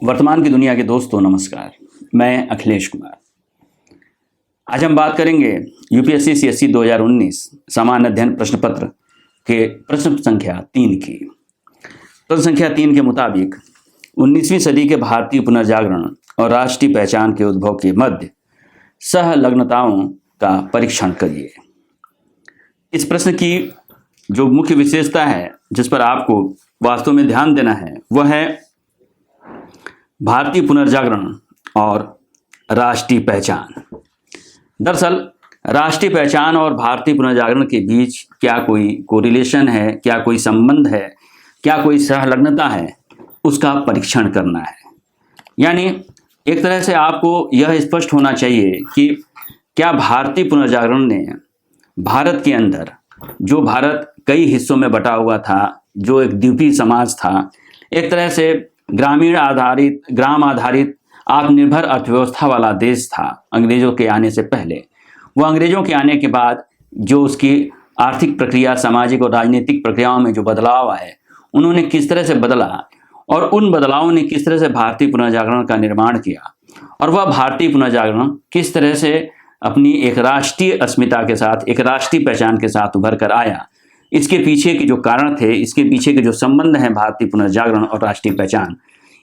वर्तमान की दुनिया के दोस्तों नमस्कार, मैं अखिलेश कुमार। आज हम बात करेंगे यूपीएससी सीएससी 2019 सामान्य अध्ययन प्रश्न पत्र के प्रश्न संख्या 3 की। प्रश्न संख्या 3 के मुताबिक 19वीं सदी के भारतीय पुनर्जागरण और राष्ट्रीय पहचान के उद्भव के मध्य सहलग्नताओं का परीक्षण करिए। इस प्रश्न की जो मुख्य विशेषता है जिस पर आपको वास्तव में ध्यान देना है वह है भारतीय पुनर्जागरण और राष्ट्रीय पहचान। दरअसल राष्ट्रीय पहचान और भारतीय पुनर्जागरण के बीच क्या कोई कोरिलेशन है, क्या कोई संबंध है, क्या कोई सहलग्नता है, उसका परीक्षण करना है। यानी एक तरह से आपको यह स्पष्ट होना चाहिए कि क्या भारतीय पुनर्जागरण ने भारत के अंदर, जो भारत कई हिस्सों में बटा हुआ था, जो एक द्वीपीय समाज था, एक तरह से ग्राम आधारित आत्मनिर्भर अर्थव्यवस्था वाला देश था अंग्रेजों के आने से पहले। वो अंग्रेजों के आने के बाद जो उसकी आर्थिक प्रक्रिया, सामाजिक और राजनीतिक प्रक्रियाओं में जो बदलाव आए, उन्होंने किस तरह से बदला और उन बदलावों ने किस तरह से भारतीय पुनर्जागरण का निर्माण किया और वह भारतीय पुनर्जागरण किस तरह से अपनी एक राष्ट्रीय अस्मिता के साथ, एक राष्ट्रीय पहचान के साथ उभर कर आया। इसके पीछे के जो कारण थे, इसके पीछे के जो संबंध हैं भारतीय पुनर्जागरण और राष्ट्रीय पहचान,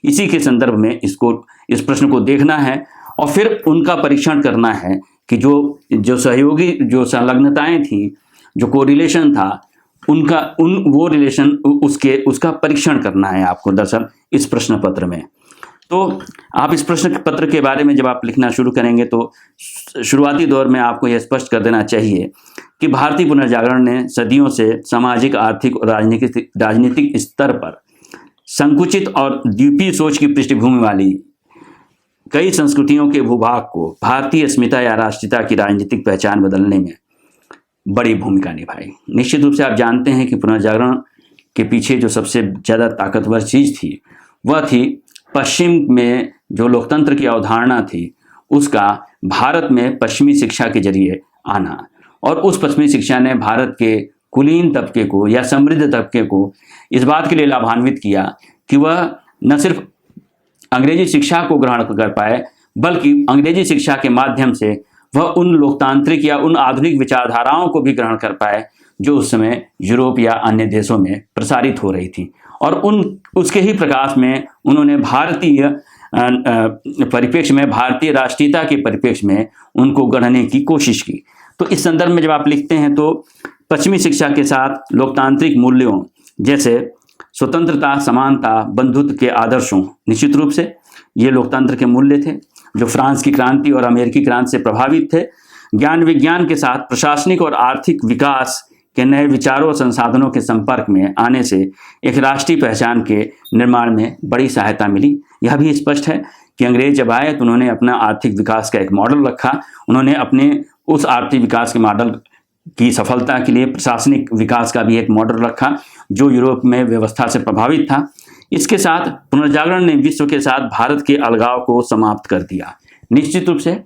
इसी के संदर्भ में इस प्रश्न को देखना है और फिर उनका परीक्षण करना है कि जो सहयोगी, जो संलग्नताएं थी, जो कोरिलेशन था, वो रिलेशन उसका परीक्षण करना है आपको दरअसल इस प्रश्न पत्र में। तो आप इस प्रश्न पत्र के बारे में जब आप लिखना शुरू करेंगे तो शुरुआती दौर में आपको यह स्पष्ट कर देना चाहिए कि भारतीय पुनर्जागरण ने सदियों से सामाजिक, आर्थिक और राजनीतिक स्तर पर संकुचित और द्वीपीय सोच की पृष्ठभूमि वाली कई संस्कृतियों के भूभाग को भारतीय अस्मिता या राष्ट्रीयता की राजनीतिक पहचान बदलने में बड़ी भूमिका निभाई। निश्चित रूप से आप जानते हैं कि पुनर्जागरण के पीछे जो सबसे ज़्यादा ताकतवर चीज़ थी वह थी पश्चिम में जो लोकतंत्र की अवधारणा थी उसका भारत में पश्चिमी शिक्षा के जरिए आना। और उस पश्चिमी शिक्षा ने भारत के कुलीन तबके को या समृद्ध तबके को इस बात के लिए लाभान्वित किया कि वह न सिर्फ अंग्रेजी शिक्षा को ग्रहण कर पाए बल्कि अंग्रेजी शिक्षा के माध्यम से वह उन लोकतांत्रिक या उन आधुनिक विचारधाराओं को भी ग्रहण कर पाए जो उस समय यूरोप या अन्य देशों में प्रसारित हो रही थी। और उसके ही प्रकाश में उन्होंने भारतीय परिप्रेक्ष्य में, भारतीय राष्ट्रीयता के परिप्रेक्ष्य में उनको गढ़ने की कोशिश की। तो इस संदर्भ में जब आप लिखते हैं तो पश्चिमी शिक्षा के साथ लोकतांत्रिक मूल्यों जैसे स्वतंत्रता, समानता, बंधुत्व के आदर्शों, निश्चित रूप से ये लोकतंत्र के मूल्य थे जो फ्रांस की क्रांति और अमेरिकी क्रांति से प्रभावित थे। ज्ञान विज्ञान के साथ प्रशासनिक और आर्थिक विकास के नए विचारों और संसाधनों के संपर्क में आने से एक राष्ट्रीय पहचान के निर्माण में बड़ी सहायता मिली। यह भी स्पष्ट है कि अंग्रेज जब आए तो उन्होंने अपना आर्थिक विकास का एक मॉडल रखा। उन्होंने अपने उस आर्थिक विकास के मॉडल की सफलता के लिए प्रशासनिक विकास का भी एक मॉडल रखा जो यूरोप में व्यवस्था से प्रभावित था। इसके साथ पुनर्जागरण ने विश्व के साथ भारत के अलगाव को समाप्त कर दिया। निश्चित रूप से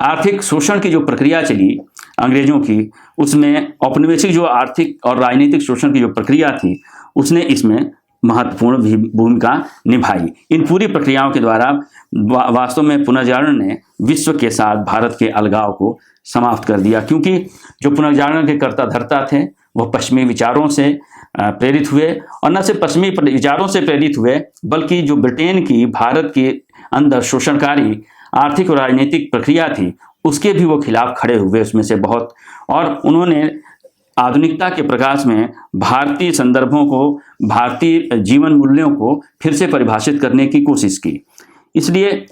आर्थिक शोषण की जो प्रक्रिया चली अंग्रेजों की, उसमें औपनिवेशिक जो आर्थिक और राजनीतिक शोषण की जो प्रक्रिया थी उसने इसमें महत्वपूर्ण भूमिका निभाई। इन पूरी प्रक्रियाओं के द्वारा वास्तव में पुनर्जागरण ने विश्व के साथ भारत के अलगाव को समाप्त कर दिया, क्योंकि जो पुनर्जागरण के कर्ता धर्ता थे वह पश्चिमी विचारों से प्रेरित हुए और न सिर्फ पश्चिमी विचारों से प्रेरित हुए बल्कि जो ब्रिटेन की भारत के अंदर शोषणकारी आर्थिक और राजनीतिक प्रक्रिया थी उसके भी वो खिलाफ खड़े हुए उसमें से बहुत। और उन्होंने आधुनिकता के प्रकाश में भारतीय संदर्भों को, भारतीय जीवन मूल्यों को फिर से परिभाषित करने की कोशिश की। इसलिए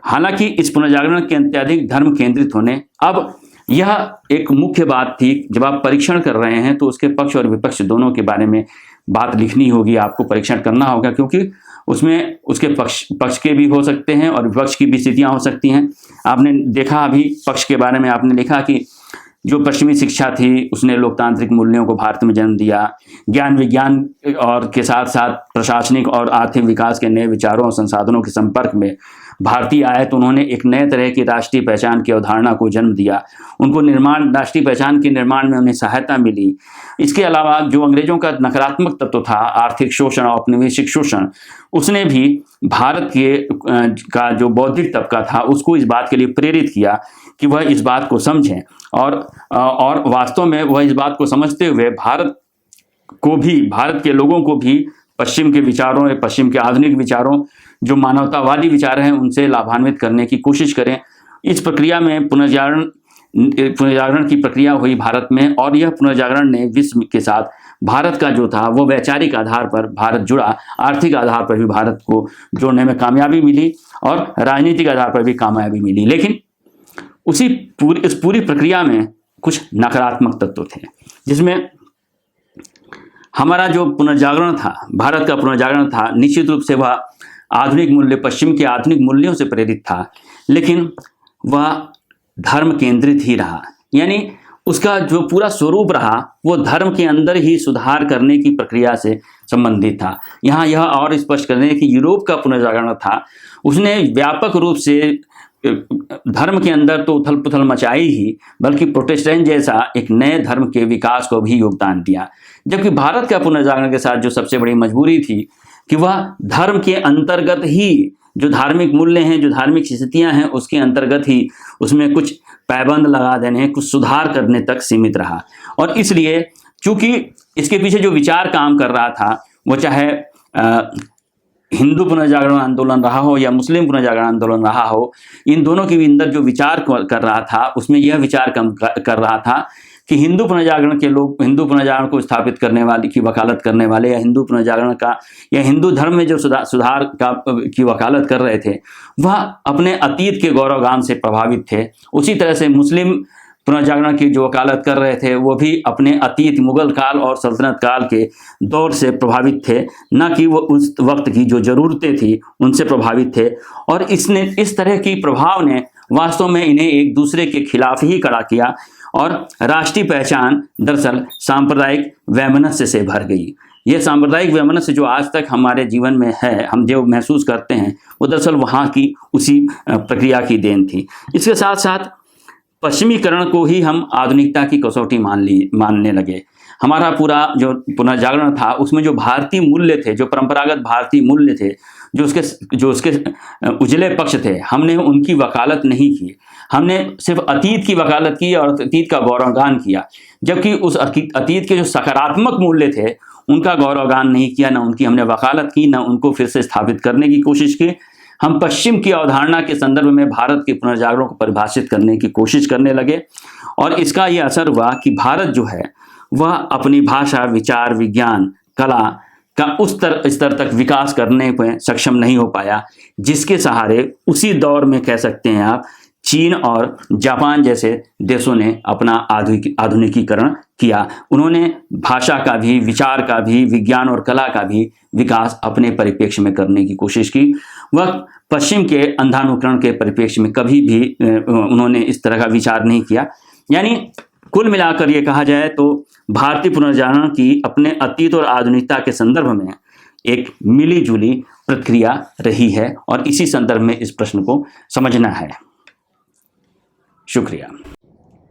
हालांकि इस पुनर्जागरण के अत्यधिक धर्म केंद्रित होने, अब यह एक मुख्य बात थी। जब आप परीक्षण कर रहे हैं तो उसके पक्ष और विपक्ष दोनों के बारे में बात लिखनी होगी, आपको परीक्षण करना होगा, क्योंकि उसमें उसके पक्ष के भी हो सकते हैं और विपक्ष की भी स्थितियां हो सकती हैं। आपने देखा अभी पक्ष के बारे में आपने लिखा कि जो पश्चिमी शिक्षा थी उसने लोकतांत्रिक मूल्यों को भारत में जन्म दिया, ज्ञान विज्ञान और के साथ साथ प्रशासनिक और आर्थिक विकास के नए विचारों और संसाधनों के संपर्क में भारतीय आए तो उन्होंने एक नए तरह की राष्ट्रीय पहचान की अवधारणा को जन्म दिया। उनको राष्ट्रीय पहचान के निर्माण में उन्हें सहायता मिली। इसके अलावा जो अंग्रेजों का नकारात्मक तत्व था, आर्थिक शोषण, औपनिवेशिक शोषण, उसने भी भारत का जो बौद्धिक तबका था उसको इस बात के लिए प्रेरित किया कि वह इस बात को समझें और वास्तव में वह इस बात को समझते हुए भारत के लोगों को भी पश्चिम के विचारों, पश्चिम के आधुनिक विचारों, जो मानवतावादी विचार हैं, उनसे लाभान्वित करने की कोशिश करें। इस प्रक्रिया में पुनर्जागरण की प्रक्रिया हुई भारत में, और यह पुनर्जागरण ने विश्व के साथ भारत का जो था वो वैचारिक आधार पर भारत जुड़ा, आर्थिक आधार पर भी भारत को जोड़ने में कामयाबी मिली और राजनीतिक आधार पर भी कामयाबी मिली। लेकिन इस पूरी प्रक्रिया में कुछ नकारात्मक तत्व थे, जिसमें हमारा जो पुनर्जागरण था, भारत का पुनर्जागरण था, निश्चित रूप से वह आधुनिक मूल्य, पश्चिम के आधुनिक मूल्यों से प्रेरित था, लेकिन वह धर्म केंद्रित ही रहा। यानी उसका जो पूरा स्वरूप रहा वो धर्म के अंदर ही सुधार करने की प्रक्रिया से संबंधित था। यहाँ यह और स्पष्ट कर दें कि यूरोप का पुनर्जागरण था, उसने व्यापक रूप से धर्म के अंदर तो उथल पुथल मचाई ही, बल्कि प्रोटेस्टेंट जैसा एक नए धर्म के विकास को भी योगदान दिया। जबकि भारत का पुनर्जागरण के साथ जो सबसे बड़ी मजबूरी थी कि वह धर्म के अंतर्गत ही जो धार्मिक मूल्य हैं, जो धार्मिक स्थितियां हैं, उसके अंतर्गत ही उसमें कुछ पैबंद लगा देने, कुछ सुधार करने तक सीमित रहा। और इसलिए चूंकि इसके पीछे जो विचार काम कर रहा था, वो चाहे हिंदू पुनर्जागरण आंदोलन रहा हो या मुस्लिम पुनर्जागरण आंदोलन रहा हो, इन दोनों के भी अंदर जो विचार कर रहा था उसमें यह विचार कर रहा था कि हिंदू पुनर्जागरण को स्थापित करने वाले की वकालत करने वाले, या हिंदू पुनर्जागरण का या हिंदू धर्म में जो सुधार की वकालत कर रहे थे, वह अपने अतीत के गौरवगान से प्रभावित थे। उसी तरह से मुस्लिम पुनर्जागरण की जो वकालत कर रहे थे वो भी अपने अतीत, मुगल काल और सल्तनत काल के दौर से प्रभावित थे, न कि वो उस वक्त की जो ज़रूरतें थी उनसे प्रभावित थे। और इस तरह की प्रभाव ने वास्तव में इन्हें एक दूसरे के खिलाफ ही खड़ा किया, और राष्ट्रीय पहचान दरअसल सांप्रदायिक वैमनस्य से भर गई। यह सांप्रदायिक वैमनस्य जो आज तक हमारे जीवन में है, हम जो महसूस करते हैं, वो दरअसल वहाँ की उसी प्रक्रिया की देन थी। इसके साथ साथ पश्चिमीकरण को ही हम आधुनिकता की कसौटी मानने लगे। हमारा पूरा जो पुनर्जागरण था उसमें जो भारतीय मूल्य थे, जो परंपरागत भारतीय मूल्य थे, जो उसके उजले पक्ष थे, हमने उनकी वकालत नहीं की। हमने सिर्फ अतीत की वकालत की और अतीत का गौरवगान किया, जबकि उस अतीत के जो सकारात्मक मूल्य थे उनका गौरवगान नहीं किया, न उनकी हमने वकालत की, न उनको फिर से स्थापित करने की कोशिश की। हम पश्चिम की अवधारणा के संदर्भ में भारत के पुनर्जागरण को परिभाषित करने की कोशिश करने लगे, और इसका ये असर हुआ कि भारत जो है वह अपनी भाषा, विचार, विज्ञान, कला का उस स्तर तक विकास करने में सक्षम नहीं हो पाया, जिसके सहारे उसी दौर में कह सकते हैं आप चीन और जापान जैसे देशों ने अपना आधुनिकीकरण किया। उन्होंने भाषा का भी, विचार का भी, विज्ञान और कला का भी विकास अपने परिप्रेक्ष्य में करने की कोशिश की। वह पश्चिम के अंधानुकरण के परिप्रेक्ष्य में कभी भी उन्होंने इस तरह का विचार नहीं किया। यानी कुल मिलाकर ये कहा जाए तो भारतीय पुनर्जागरण की अपने अतीत और आधुनिकता के संदर्भ में एक मिली जुली प्रक्रिया रही है, और इसी संदर्भ में इस प्रश्न को समझना है। शुक्रिया।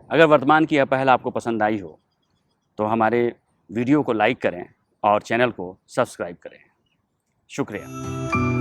अगर वर्तमान की यह पहल आपको पसंद आई हो तो हमारे वीडियो को लाइक करें और चैनल को सब्सक्राइब करें। शुक्रिया।